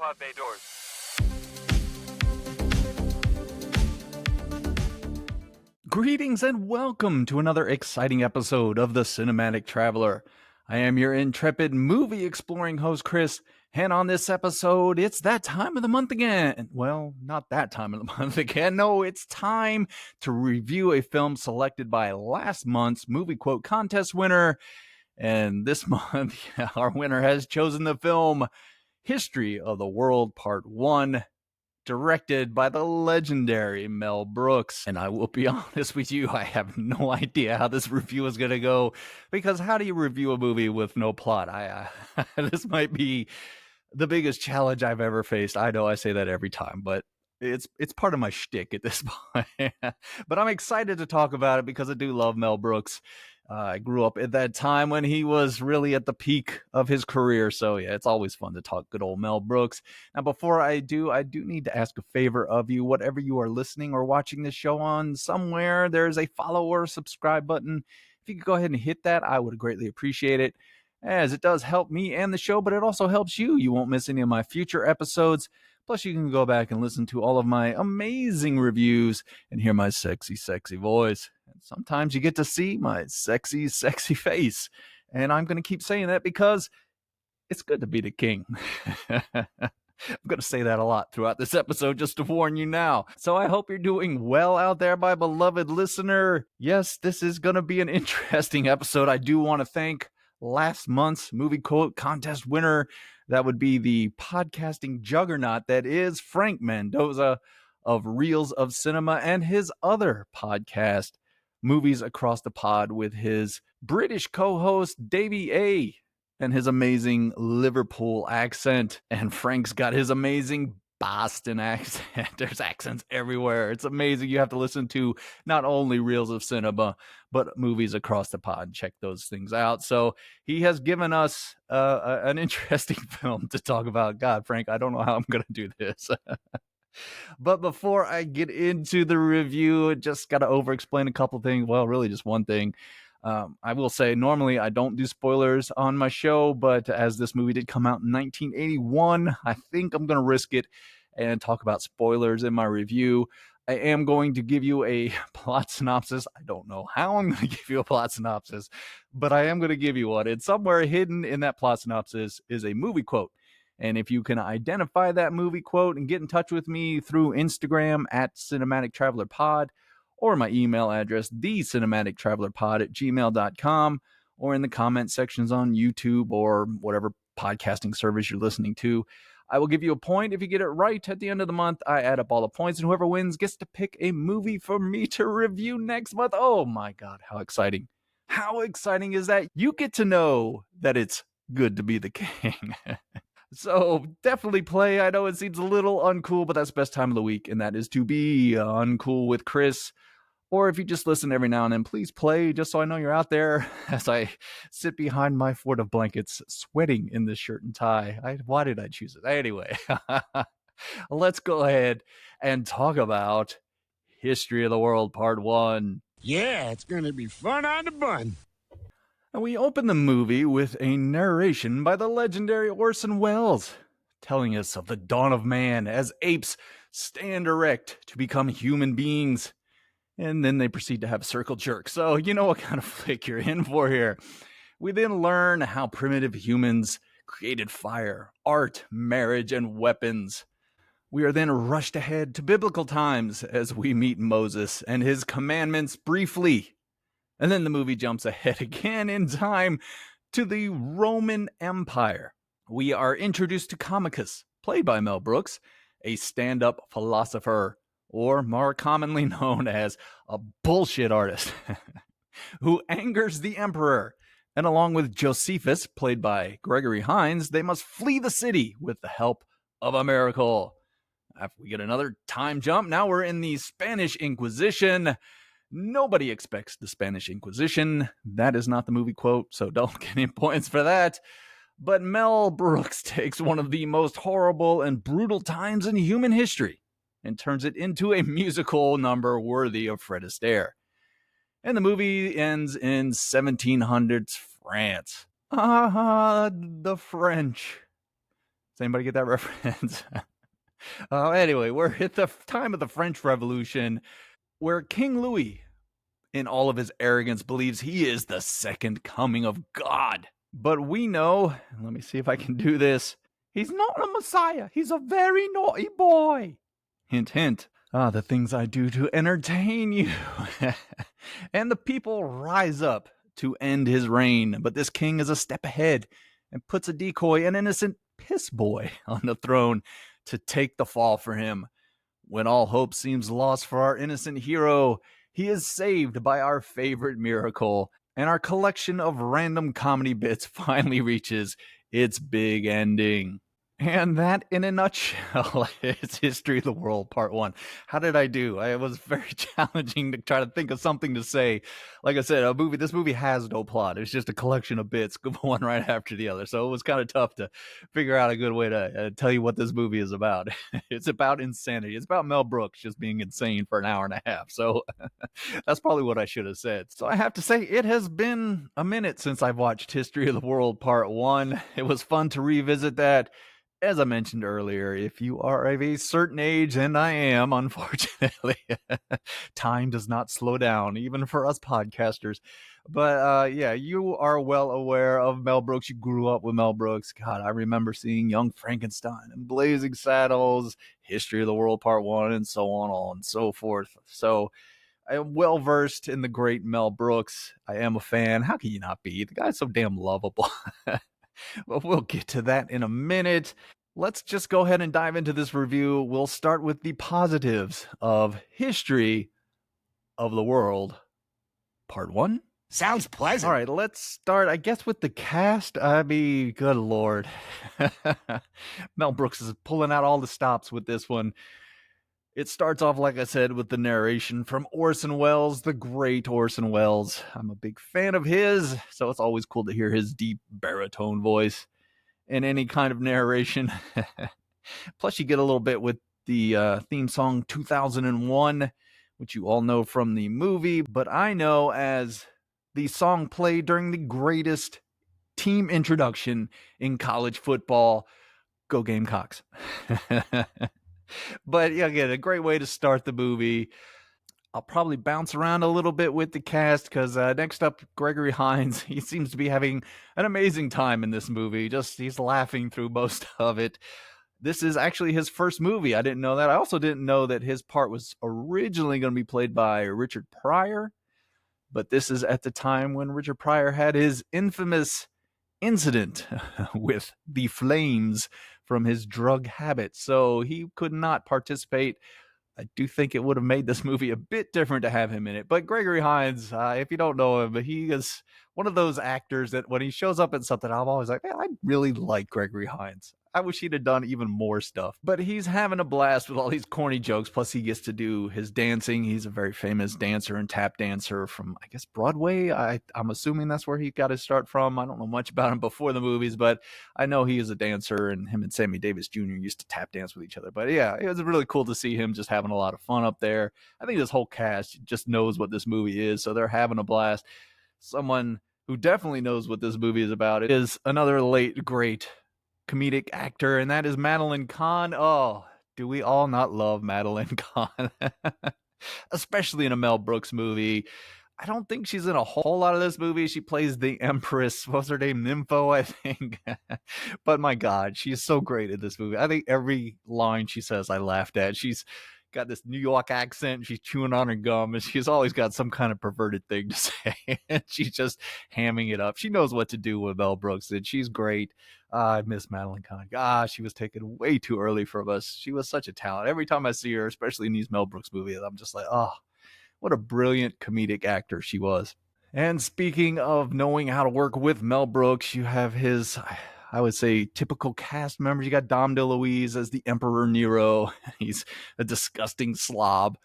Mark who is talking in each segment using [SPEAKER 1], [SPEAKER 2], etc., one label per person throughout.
[SPEAKER 1] pod bay doors.
[SPEAKER 2] Greetings and welcome to another exciting episode of The Cinematic Traveler. I am your intrepid movie exploring host, Chris, and on this episode, it's that time of the month again. Well, not that time of the month again. No, it's time to review a film selected by last month's movie quote contest winner. And this month, our winner has chosen the film History of the World Part 1. Directed by the legendary Mell Brooks. And I will be honest with you, I have no idea how this review is going to go, because how do you review a movie with no plot? This might be the biggest challenge I've ever faced. I know I say that every time, but it's part of my shtick at this point. But I'm excited to talk about it because I do love Mell Brooks. I grew up at that time when he was really at the peak of his career. So yeah, it's always fun to talk good old Mell Brooks. Now, before I do need to ask a favor of you. Whatever you are listening or watching this show on, somewhere there's a follow or subscribe button. If you could go ahead and hit that, I would greatly appreciate it, as it does help me and the show, but it also helps you. You won't miss any of my future episodes. Plus, you can go back and listen to all of my amazing reviews and hear my sexy, sexy voice. And sometimes you get to see my sexy, sexy face. And I'm going to keep saying that because it's good to be the king. I'm going to say that a lot throughout this episode, just to warn you now. So I hope you're doing well out there, my beloved listener. Yes, this is going to be an interesting episode. I do want to thank last month's movie quote contest winner. That would be the podcasting juggernaut that is Frank Mendoza of Reels of Cinema, and his other podcast, Movies Across the Pod, with his British co-host Davey A and his amazing Liverpool accent. And Frank's got his amazing Boston accent. There's accents everywhere. It's amazing. You have to listen to not only Reels of Cinema, but Movies Across the Pod. Check those things out. So he has given us an interesting film to talk about. God, Frank, I don't know how I'm going to do this. But before I get into the review, just got to over-explain a couple things. Well, really just one thing. I will say, normally I don't do spoilers on my show, but as this movie did come out in 1981, I think I'm going to risk it and talk about spoilers in my review. I am going to give you a plot synopsis. I don't know how I'm going to give you a plot synopsis, but I am going to give you one. And somewhere hidden in that plot synopsis is a movie quote. And if you can identify that movie quote and get in touch with me through Instagram at Cinematic Traveler Pod, or my email address, thecinimatictravelerpod@gmail.com, or in the comment sections on YouTube or whatever podcasting service you're listening to, I will give you a point. If you get it right at the end of the month, I add up all the points, and whoever wins gets to pick a movie for me to review next month. Oh my God, how exciting. How exciting is that? You get to know that it's good to be the king. So definitely play. I know it seems a little uncool, but that's the best time of the week, and that is to be uncool with Chris. Or if you just listen every now and then, please play, just so I know you're out there as I sit behind my fort of blankets, sweating in this shirt and tie. Why did I choose it? Anyway, let's go ahead and talk about History of the World Part 1.
[SPEAKER 3] Yeah, it's going to be fun on the bun.
[SPEAKER 2] And we open the movie with a narration by the legendary Orson Welles, telling us of the dawn of man as apes stand erect to become human beings. And then they proceed to have a circle jerk. So you know what kind of flick you're in for here. We then learn how primitive humans created fire, art, marriage, and weapons. We are then rushed ahead to biblical times as we meet Moses and his commandments briefly. And then the movie jumps ahead again in time to the Roman Empire. We are introduced to Comicus, played by Mell Brooks, a stand-up philosopher, or more commonly known as a bullshit artist, who angers the emperor. And along with Josephus, played by Gregory Hines, they must flee the city with the help of a miracle. After we get another time jump, now we're in the Spanish Inquisition. Nobody expects the Spanish Inquisition. That is not the movie quote, so don't get any points for that. But Mell Brooks takes one of the most horrible and brutal times in human history and turns it into a musical number worthy of Fred Astaire. And the movie ends in 1700s France. Ah, the French. Does anybody get that reference? Anyway, we're at the time of the French Revolution, where King Louis, in all of his arrogance, believes he is the second coming of God. But we know, let me see if I can do this, he's not a messiah. He's a very naughty boy. Hint, hint. The things I do to entertain you. And the people rise up to end his reign. But this king is a step ahead and puts a decoy, an innocent piss boy, on the throne to take the fall for him. When all hope seems lost for our innocent hero, he is saved by our favorite miracle, and our collection of random comedy bits finally reaches its big ending. And that, in a nutshell, is History of the World Part 1. How did I do? It was very challenging to try to think of something to say. Like I said, this movie has no plot. It's just a collection of bits, one right after the other. So it was kind of tough to figure out a good way to tell you what this movie is about. It's about insanity. It's about Mel Brooks just being insane for an hour and a half. So that's probably what I should have said. So I have to say, it has been a minute since I've watched History of the World Part 1. It was fun to revisit that. As I mentioned earlier, if you are of a certain age, and I am, unfortunately, time does not slow down, even for us podcasters. But yeah, you are well aware of Mel Brooks. You grew up with Mel Brooks. God, I remember seeing Young Frankenstein and Blazing Saddles, History of the World Part 1, and so on and so forth. So I am well versed in the great Mel Brooks. I am a fan. How can you not be? The guy's so damn lovable. Well, we'll get to that in a minute. Let's just go ahead and dive into this review. We'll start with the positives of History of the World, Part 1.
[SPEAKER 3] Sounds pleasant.
[SPEAKER 2] All right, let's start, I guess, with the cast. I mean, good Lord. Mel Brooks is pulling out all the stops with this one. It starts off, like I said, with the narration from Orson Welles, the great Orson Welles. I'm a big fan of his, so it's always cool to hear his deep baritone voice in any kind of narration. Plus, you get a little bit with the theme song 2001, which you all know from the movie, but I know as the song played during the greatest team introduction in college football. Go Gamecocks. But yeah, again, a great way to start the movie. I'll probably bounce around a little bit with the cast because next up, Gregory Hines. He seems to be having an amazing time in this movie. He's laughing through most of it. This is actually his first movie. I didn't know that. I also didn't know that his part was originally going to be played by Richard Pryor. But this is at the time when Richard Pryor had his infamous incident with the flames from his drug habit. So he could not participate. I do think it would have made this movie a bit different to have him in it. But Gregory Hines, if you don't know him, he is one of those actors that when he shows up in something, I'm always like, man, I really like Gregory Hines. I wish he'd have done even more stuff. But he's having a blast with all these corny jokes. Plus, he gets to do his dancing. He's a very famous dancer and tap dancer from, I guess, Broadway. I'm assuming that's where he got his start from. I don't know much about him before the movies, but I know he is a dancer, and him and Sammy Davis Jr. used to tap dance with each other. But yeah, it was really cool to see him just having a lot of fun up there. I think this whole cast just knows what this movie is, so they're having a blast. Someone who definitely knows what this movie is about is another late, great comedic actor, and that is Madeline Kahn. Oh, do we all not love Madeline Kahn? Especially in a Mel Brooks movie. I don't think she's in a whole lot of this movie. She plays the Empress. What's her name? Nympho, I think. But my God, she's so great in this movie. I think every line she says I laughed at. She's got this New York accent. She's chewing on her gum, and she's always got some kind of perverted thing to say. And she's just hamming it up. She knows what to do with Mel Brooks, and she's great. I miss Madeline Kahn. She was taken way too early from us. She was such a talent. Every time I see her, especially in these Mel Brooks movies, I'm just like, oh, what a brilliant comedic actor she was. And speaking of knowing how to work with Mel Brooks, you have his, I would say, typical cast members. You got Dom DeLuise as the Emperor Nero. He's a disgusting slob,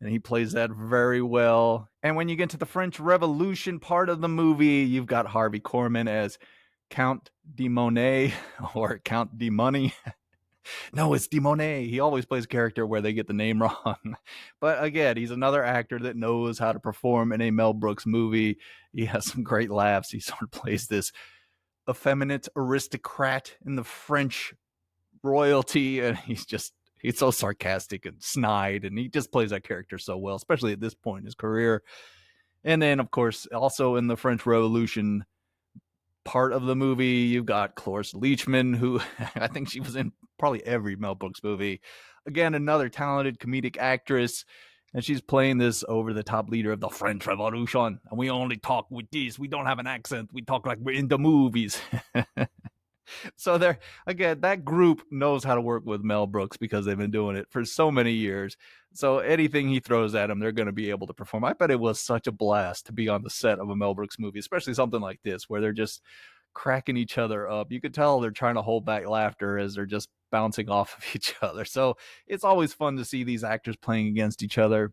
[SPEAKER 2] and he plays that very well. And when you get to the French Revolution part of the movie, you've got Harvey Korman as Count de Monet, or Count de Money. No, it's de Monet. He always plays a character where they get the name wrong. But again, he's another actor that knows how to perform in a Mel Brooks movie. He has some great laughs. He sort of plays this effeminate aristocrat in the French royalty, and he's so sarcastic and snide, and he just plays that character so well, especially at this point in his career. And then, of course, also in the French Revolution part of the movie, you've got Cloris Leachman, who I think she was in probably every Mel Brooks movie. Again, another talented comedic actress, and she's playing this over the top leader of the French Revolution. And we only talk with this. We don't have an accent. We talk like we're in the movies. So there again, that group knows how to work with Mel Brooks because they've been doing it for so many years. So anything he throws at them, they're going to be able to perform. I bet it was such a blast to be on the set of a Mel Brooks movie, especially something like this where they're just cracking each other up. You could tell they're trying to hold back laughter as they're just bouncing off of each other. So it's always fun to see these actors playing against each other.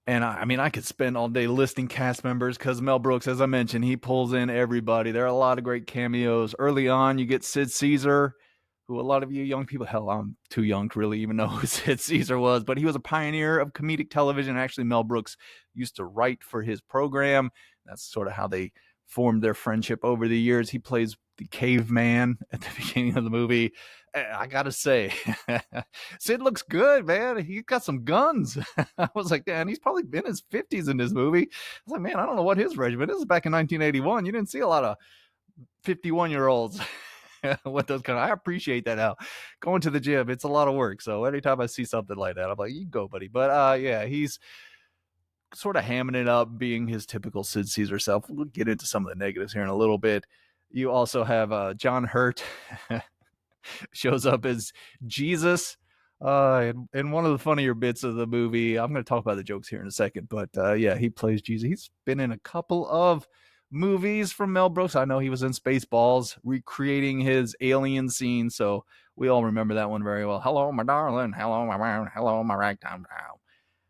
[SPEAKER 2] And I mean, I could spend all day listing cast members because Mel Brooks, as I mentioned, he pulls in everybody. There are a lot of great cameos. Early on, you get Sid Caesar, who a lot of you young people, hell, I'm too young to really even know who Sid Caesar was, but he was a pioneer of comedic television. Actually, Mel Brooks used to write for his program. That's sort of how they formed their friendship over the years. He plays the caveman at the beginning of the movie. I gotta say, Sid looks good, man. He got some guns. I was like, man, he's probably been in his 50s in this movie. I was like, man, I don't know what his regimen. This is back in 1981. You didn't see a lot of 51-year-olds with those kind of. I appreciate that now. Going to the gym, it's a lot of work. So anytime I see something like that, I'm like, you go, buddy. But yeah, he's sort of hamming it up, being his typical Sid Caesar self. We'll get into some of the negatives here in a little bit. You also have John Hurt shows up as Jesus. And one of the funnier bits of the movie, I'm going to talk about the jokes here in a second, but yeah, he plays Jesus. He's been in a couple of movies from Mel Brooks. I know he was in Spaceballs, recreating his alien scene, so we all remember that one very well. Hello, my darling. Hello, my round. Hello, my ragtime down.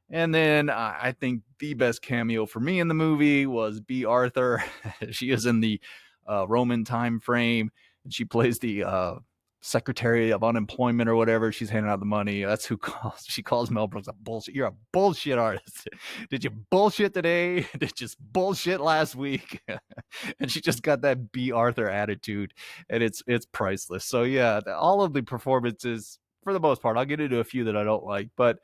[SPEAKER 2] And then I think the best cameo for me in the movie was B. Arthur. She is in the Roman time frame, and she plays the Secretary of Unemployment or whatever. She's handing out the money. That's who she calls Mel Brooks a bullshit. You're a bullshit artist. Did you bullshit today? Did you bullshit last week? And she just got that B. Arthur attitude, and it's priceless. So yeah, all of the performances, for the most part, I'll get into a few that I don't like, but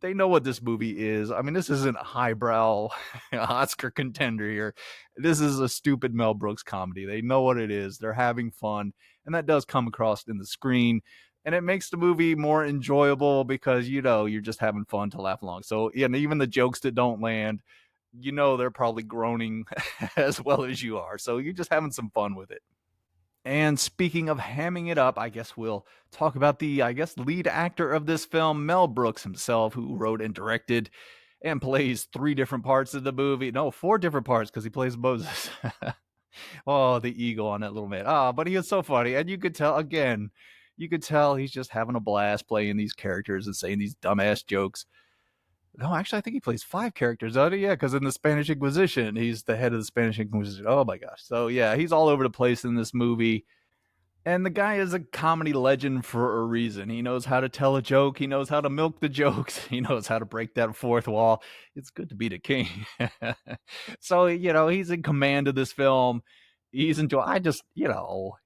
[SPEAKER 2] they know what this movie is. I mean, this isn't a highbrow Oscar contender here. This is a stupid Mel Brooks comedy. They know what it is. They're having fun, and that does come across in the screen. And it makes the movie more enjoyable because, you know, you're just having fun to laugh along. So, yeah, and even the jokes that don't land, you know, they're probably groaning as well as you are. So you're just having some fun with it. And speaking of hamming it up, I guess we'll talk about the, lead actor of this film, Mel Brooks himself, who wrote and directed and plays three different parts of the movie. No, four different parts because he plays Moses. Oh, the ego on that little man. But he is so funny. And you could tell, again, he's just having a blast playing these characters and saying these dumbass jokes. No, actually, I think he plays five characters. Oh, yeah, because in the Spanish Inquisition, he's the head of the Spanish Inquisition. Oh, my gosh. So, yeah, he's all over the place in this movie. And the guy is a comedy legend for a reason. He knows how to tell a joke. He knows how to milk the jokes. He knows how to break that fourth wall. It's good to be the king. So, you know, he's in command of this film. He's enjoying. I just, you know,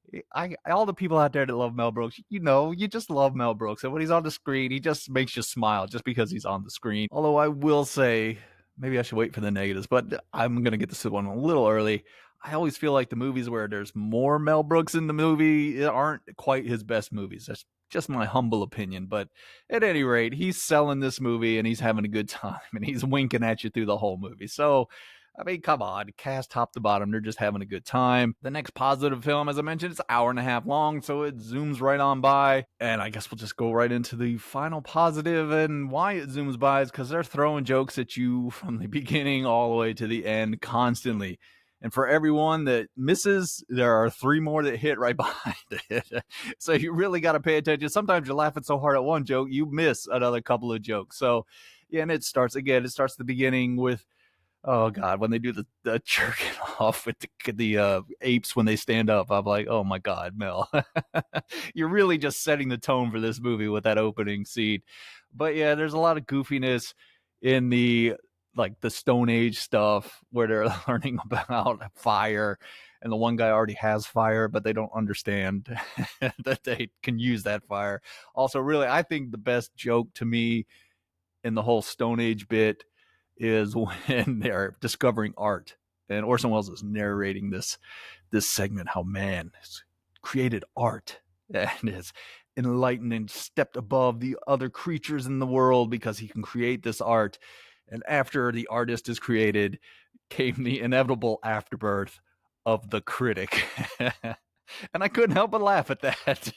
[SPEAKER 2] all the people out there that love Mel Brooks, you know, you just love Mel Brooks. And when he's on the screen, he just makes you smile just because he's on the screen. Although I will say, maybe I should wait for the negatives, but I'm going to get this one a little early. I always feel like the movies where there's more Mel Brooks in the movie aren't quite his best movies. That's just my humble opinion. But at any rate, he's selling this movie and he's having a good time and he's winking at you through the whole movie. So, I mean, come on, cast top to bottom, they're just having a good time. The next positive film, as I mentioned, it's an hour and a half long, so it zooms right on by. And I guess we'll just go right into the final positive, and why it zooms by is because they're throwing jokes at you from the beginning all the way to the end constantly. And for everyone that misses, there are three more that hit right behind it. So you really got to pay attention. Sometimes you're laughing so hard at one joke, you miss another couple of jokes. So, yeah, and it starts at the beginning with, oh God, when they do the jerking off with the apes when they stand up, I'm like, oh my God, Mel, you're really just setting the tone for this movie with that opening scene. But yeah, there's a lot of goofiness in the Stone Age stuff where they're learning about fire and the one guy already has fire, but they don't understand that they can use that fire. Also, really, I think the best joke to me in the whole Stone Age bit is when they're discovering art, and Orson Welles is narrating this segment how man has created art and is enlightened and stepped above the other creatures in the world because he can create this art. And after the artist is created, came the inevitable afterbirth of the critic. And I couldn't help but laugh at that.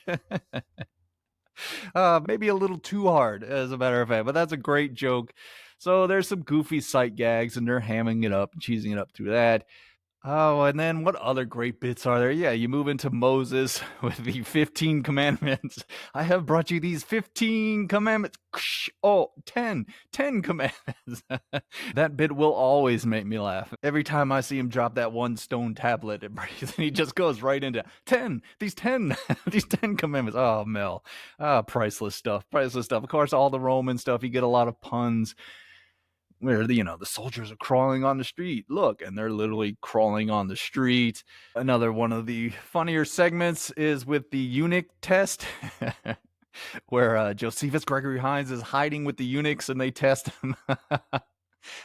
[SPEAKER 2] Maybe a little too hard, as a matter of fact, but that's a great joke. So there's some goofy sight gags, and they're hamming it up, cheesing it up through that. Oh, and then what other great bits are there? Yeah, you move into Moses with the 15 commandments. I have brought you these 15 commandments. Oh, 10 commandments. That bit will always make me laugh. Every time I see him drop that one stone tablet, and he just goes right into 10, these 10, these 10 commandments. Oh, Mel. Priceless stuff, priceless stuff. Of course, all the Roman stuff, you get a lot of puns where the soldiers are crawling on the street. Look, and they're literally crawling on the street. Another one of the funnier segments is with the eunuch test, where Josephus Gregory Hines is hiding with the eunuchs and they test him.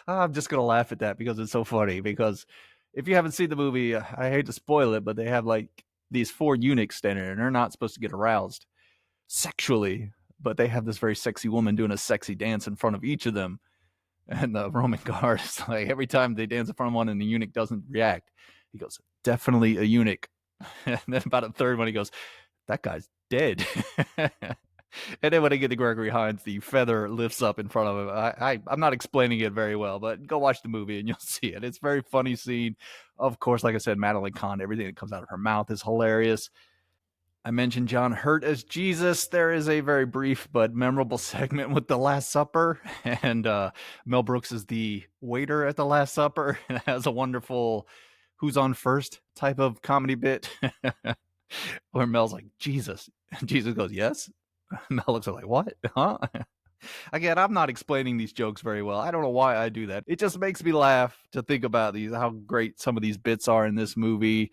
[SPEAKER 2] I'm just gonna laugh at that because it's so funny. Because if you haven't seen the movie, I hate to spoil it, but they have like these 4 eunuchs standing there, and they're not supposed to get aroused sexually, but they have this very sexy woman doing a sexy dance in front of each of them. And the Roman guard is like, every time they dance in front of one and the eunuch doesn't react, he goes, definitely a eunuch. And then about a third one, he goes, that guy's dead. And then when they get to Gregory Hines, the feather lifts up in front of him. I'm not explaining it very well, but go watch the movie and you'll see it. It's a very funny scene. Of course, like I said, Madeline Kahn, everything that comes out of her mouth is hilarious. I mentioned John Hurt as Jesus. There is a very brief but memorable segment with the Last Supper, and Mel Brooks is the waiter at the Last Supper, and has a wonderful "who's on first" type of comedy bit, where Mel's like, Jesus. And Jesus goes, yes. Mel looks like, what? Huh? Again, I'm not explaining these jokes very well. I don't know why I do that. It just makes me laugh to think about how great some of these bits are in this movie.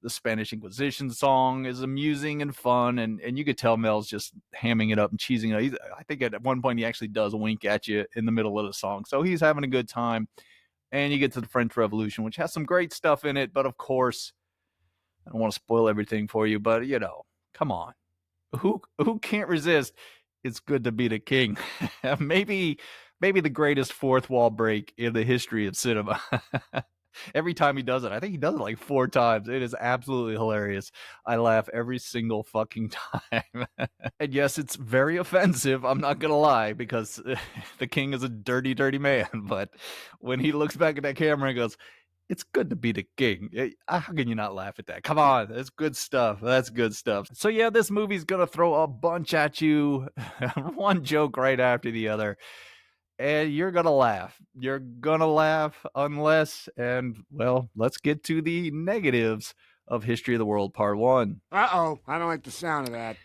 [SPEAKER 2] The Spanish Inquisition song is amusing and fun, and you could tell Mel's just hamming it up and cheesing it. I think at one point he actually does wink at you in the middle of the song. So he's having a good time. And you get to the French Revolution, which has some great stuff in it. But of course, I don't want to spoil everything for you, but come on. Who can't resist? It's good to be the king. maybe the greatest fourth wall break in the history of cinema. Every time he does it, I think he does it like 4 times. It is absolutely hilarious. I laugh every single fucking time. And yes, it's very offensive. I'm not going to lie, because the king is a dirty, dirty man. But when he looks back at that camera and goes, it's good to be the king. How can you not laugh at that? Come on. That's good stuff. That's good stuff. So yeah, this movie's going to throw a bunch at you. One joke right after the other. And you're going to laugh. You're going to laugh unless, and well, let's get to the negatives of History of the World Part 1.
[SPEAKER 3] Uh-oh, I don't like the sound of that.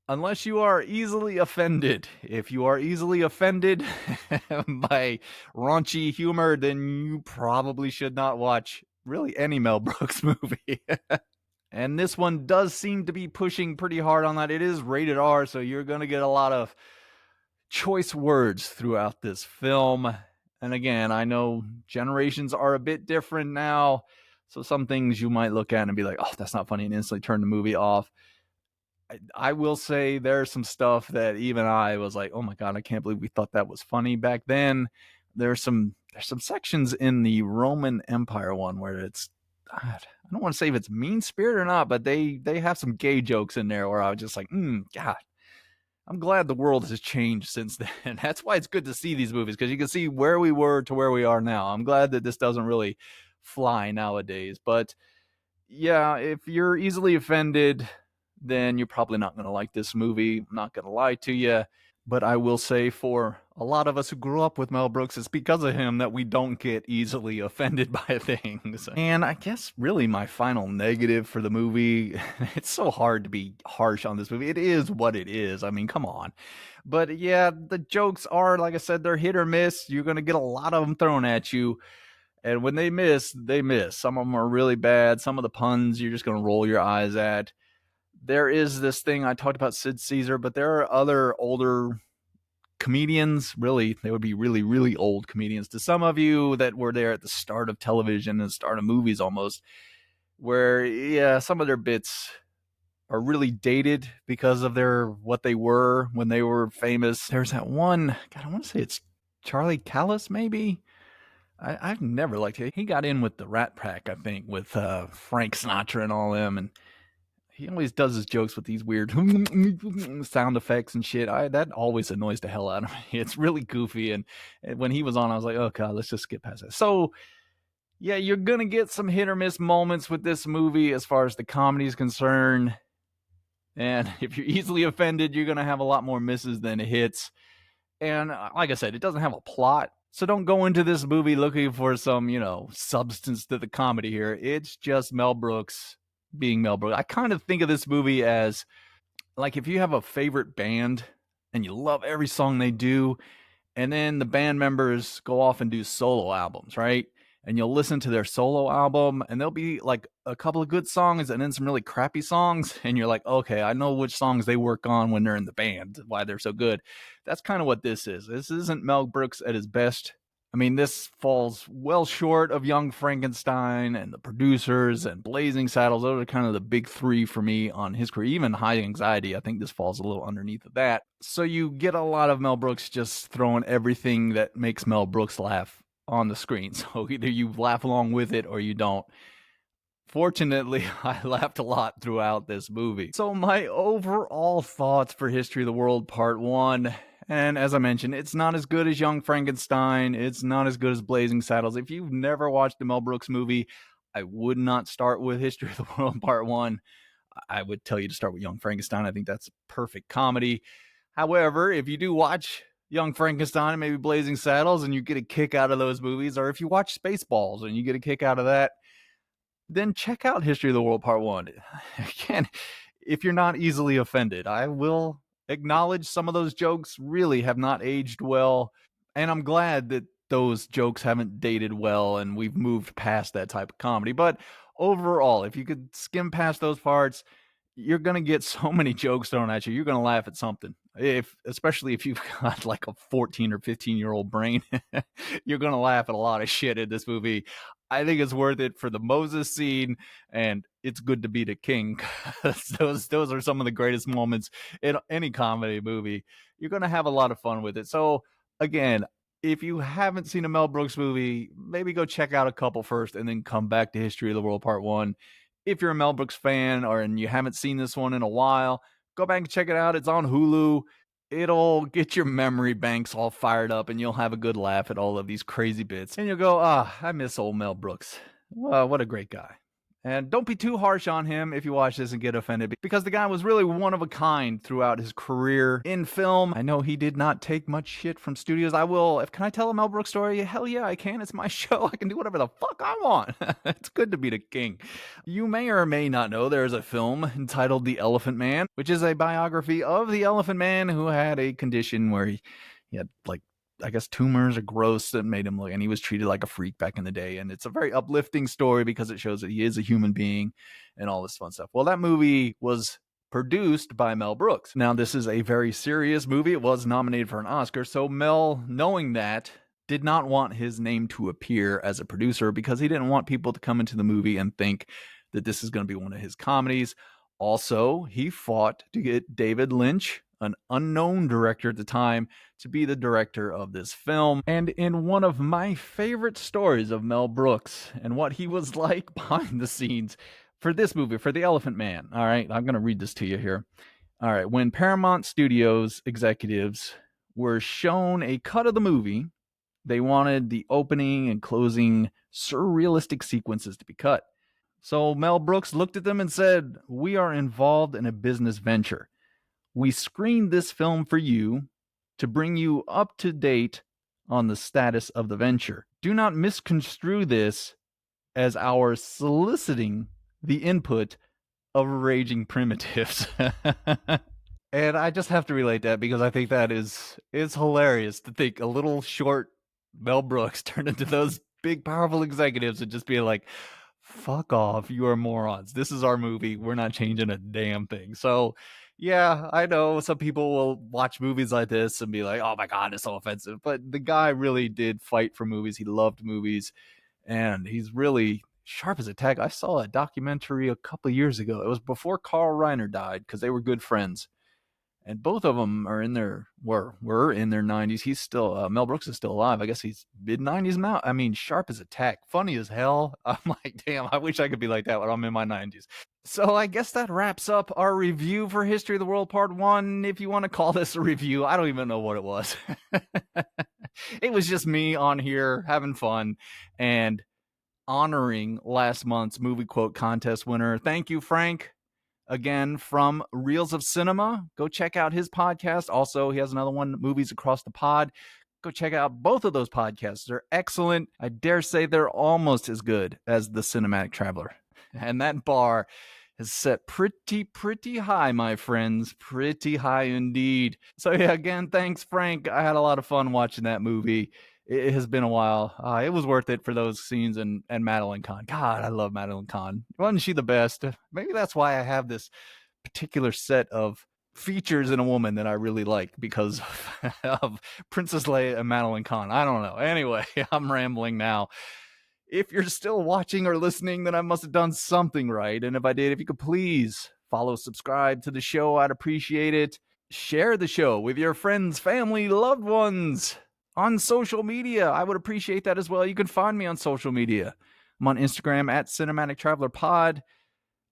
[SPEAKER 2] Unless you are easily offended. If you are easily offended by raunchy humor, then you probably should not watch really any Mel Brooks movie. And this one does seem to be pushing pretty hard on that. It is rated R, so you're going to get a lot of choice words throughout this film. And again, I know generations are a bit different now, so some things you might look at and be like, oh, that's not funny, and instantly turn the movie off. I will say there's some stuff that even I was like, oh my God, I can't believe we thought that was funny back then. There's some sections in the Roman Empire one where it's, I don't want to say if it's mean spirit or not, but they have some gay jokes in there where I was just like, God, I'm glad the world has changed since then. That's why it's good to see these movies, because you can see where we were to where we are now. I'm glad that this doesn't really fly nowadays. But yeah, if you're easily offended, then you're probably not going to like this movie. I'm not going to lie to you. But I will say, for a lot of us who grew up with Mel Brooks, it's because of him that we don't get easily offended by things. And I guess really my final negative for the movie, it's so hard to be harsh on this movie. It is what it is. I mean, come on. But yeah, the jokes are, like I said, they're hit or miss. You're going to get a lot of them thrown at you. And when they miss, they miss. Some of them are really bad. Some of the puns you're just going to roll your eyes at. There is this thing I talked about Sid Caesar, but there are other older comedians. Really, they would be really, really old comedians to some of you that were there at the start of television and start of movies almost, where, yeah, some of their bits are really dated because of their what they were when they were famous. There's that one, God, I want to say it's Charlie Callis, maybe. I've never liked it. He got in with the Rat Pack, I think, with Frank Sinatra and all them, and he always does his jokes with these weird sound effects and shit. That always annoys the hell out of me. It's really goofy, and when he was on, I was like, oh god, let's just skip past that. So yeah, you're gonna get some hit or miss moments with this movie as far as the comedy is concerned. And if you're easily offended, you're gonna have a lot more misses than hits. And like I said, it doesn't have a plot. So don't go into this movie looking for some, substance to the comedy here. It's just Mel Brooks being Mel Brooks. I kind of think of this movie as like if you have a favorite band and you love every song they do, and then the band members go off and do solo albums, right? And you'll listen to their solo album, and there'll be like a couple of good songs and then some really crappy songs. And you're like, okay, I know which songs they work on when they're in the band, why they're so good. That's kind of what this is. This isn't Mel Brooks at his best. I mean, this falls well short of Young Frankenstein and The Producers and Blazing Saddles. Those are kind of the big three for me on his career. Even High Anxiety, I think this falls a little underneath of that. So you get a lot of Mel Brooks just throwing everything that makes Mel Brooks laugh on the screen. So either you laugh along with it or you don't. Fortunately, I laughed a lot throughout this movie. So my overall thoughts for History of the World Part 1, and as I mentioned, it's not as good as Young Frankenstein. It's not as good as Blazing Saddles. If you've never watched the Mel Brooks movie, I would not start with History of the World Part 1. I would tell you to start with Young Frankenstein. I think that's perfect comedy. However, if you do watch Young Frankenstein and maybe Blazing Saddles and you get a kick out of those movies, or if you watch Spaceballs and you get a kick out of that, then check out History of the World Part 1. Again, if you're not easily offended, I will acknowledge some of those jokes really have not aged well. And I'm glad that those jokes haven't dated well and we've moved past that type of comedy. But overall, if you could skim past those parts, you're going to get so many jokes thrown at you. You're going to laugh at something. Especially if you've got like a 14 or 15-year-old brain, you're going to laugh at a lot of shit in this movie. I think it's worth it for the Moses scene, and it's good to be the king. those are some of the greatest moments in any comedy movie. You're going to have a lot of fun with it. So again, if you haven't seen a Mel Brooks movie, maybe go check out a couple first and then come back to History of the World Part 1. If you're a Mel Brooks fan and you haven't seen this one in a while, go back and check it out. It's on Hulu. It'll get your memory banks all fired up and you'll have a good laugh at all of these crazy bits. And you'll go, I miss old Mel Brooks. Well, what a great guy. And don't be too harsh on him if you watch this and get offended, because the guy was really one of a kind throughout his career in film. I know he did not take much shit from studios. Can I tell a Mel Brooks story? Hell yeah, I can. It's my show. I can do whatever the fuck I want. It's good to be the king. You may or may not know there's a film entitled The Elephant Man, which is a biography of the Elephant Man who had a condition where he had like, I guess, tumors or growths that made him look, and he was treated like a freak back in the day. And it's a very uplifting story because it shows that he is a human being and all this fun stuff. Well, that movie was produced by Mel Brooks. Now, this is a very serious movie. It was nominated for an Oscar. So Mel, knowing that, did not want his name to appear as a producer because he didn't want people to come into the movie and think that this is going to be one of his comedies. Also, he fought to get David Lynch, an unknown director at the time, to be the director of this film. And in one of my favorite stories of Mel Brooks and what he was like behind the scenes for this movie, for The Elephant Man. All right, I'm going to read this to you here. All right, when Paramount Studios executives were shown a cut of the movie, they wanted the opening and closing surrealistic sequences to be cut. So Mel Brooks looked at them and said, "We are involved in a business venture. We screened this film for you to bring you up to date on the status of the venture. Do not misconstrue this as our soliciting the input of raging primitives." And I just have to relate that because I think that it's hilarious to think a little short Mel Brooks turned into those big, powerful executives and just being like, fuck off, you are morons. This is our movie. We're not changing a damn thing. So, yeah, I know some people will watch movies like this and be like, oh my God, it's so offensive. But the guy really did fight for movies. He loved movies and he's really sharp as a tack. I saw a documentary a couple of years ago. It was before Carl Reiner died because they were good friends. And both of them are in their were in their 90s. He's still Mel Brooks is still alive. I guess he's mid 90s now. I mean, sharp as a tack, funny as hell. I'm like, damn, I wish I could be like that when I'm in my 90s. So I guess that wraps up our review for History of the World Part 1. If you want to call this a review, I don't even know what it was. It was just me on here having fun and honoring last month's movie quote contest winner. Thank you, Frank, again from Reels of Cinema. Go check out his podcast. Also, he has another one, Movies Across the Pod. Go check out both of those podcasts. They're excellent. I dare say they're almost as good as The Cinematic Traveler. And that bar is set pretty high, my friends. Pretty high indeed. So yeah, again, thanks, Frank. I had a lot of fun watching that movie. It has been a while. It was worth it for those scenes and Madeline Kahn. God, I love Madeline Kahn. Wasn't she the best? Maybe that's why I have this particular set of features in a woman that I really like because of Princess Leia and Madeline Kahn. I don't know. Anyway, I'm rambling now. If you're still watching or listening, then I must have done something right. And if I did, if you could please follow, subscribe to the show, I'd appreciate it. Share the show with your friends, family, loved ones on social media. I would appreciate that as well. You can find me on social media. I'm on Instagram at Cinematic Traveler Pod.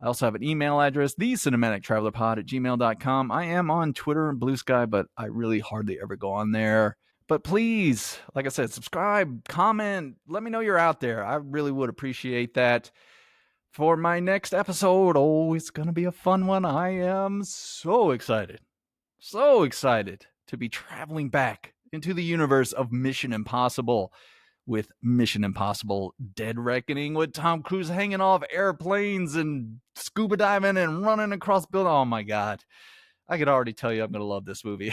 [SPEAKER 2] I also have an email address, thecinematictravelerpod@gmail.com. I am on Twitter and Blue Sky, but I really hardly ever go on there. But please, like I said, subscribe, comment, let me know you're out there. I really would appreciate that. For my next episode, oh, it's going to be a fun one. I am so excited to be traveling back into the universe of Mission Impossible with Mission Impossible Dead Reckoning with Tom Cruise hanging off airplanes and scuba diving and running across buildings. Oh my God. I could already tell you I'm going to love this movie.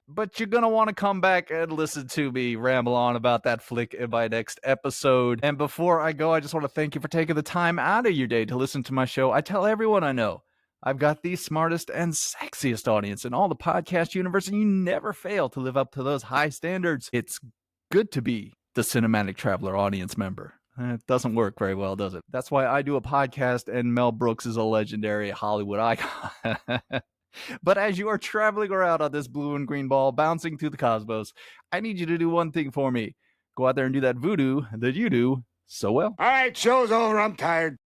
[SPEAKER 2] But you're going to want to come back and listen to me ramble on about that flick in my next episode. And before I go, I just want to thank you for taking the time out of your day to listen to my show. I tell everyone I know I've got the smartest and sexiest audience in all the podcast universe, and you never fail to live up to those high standards. It's good to be the Cinematic Traveler audience member. It doesn't work very well, does it? That's why I do a podcast, and Mel Brooks is a legendary Hollywood icon. But as you are traveling around on this blue and green ball, bouncing through the cosmos, I need you to do one thing for me. Go out there and do that voodoo that you do so well.
[SPEAKER 3] All right, show's over. I'm tired.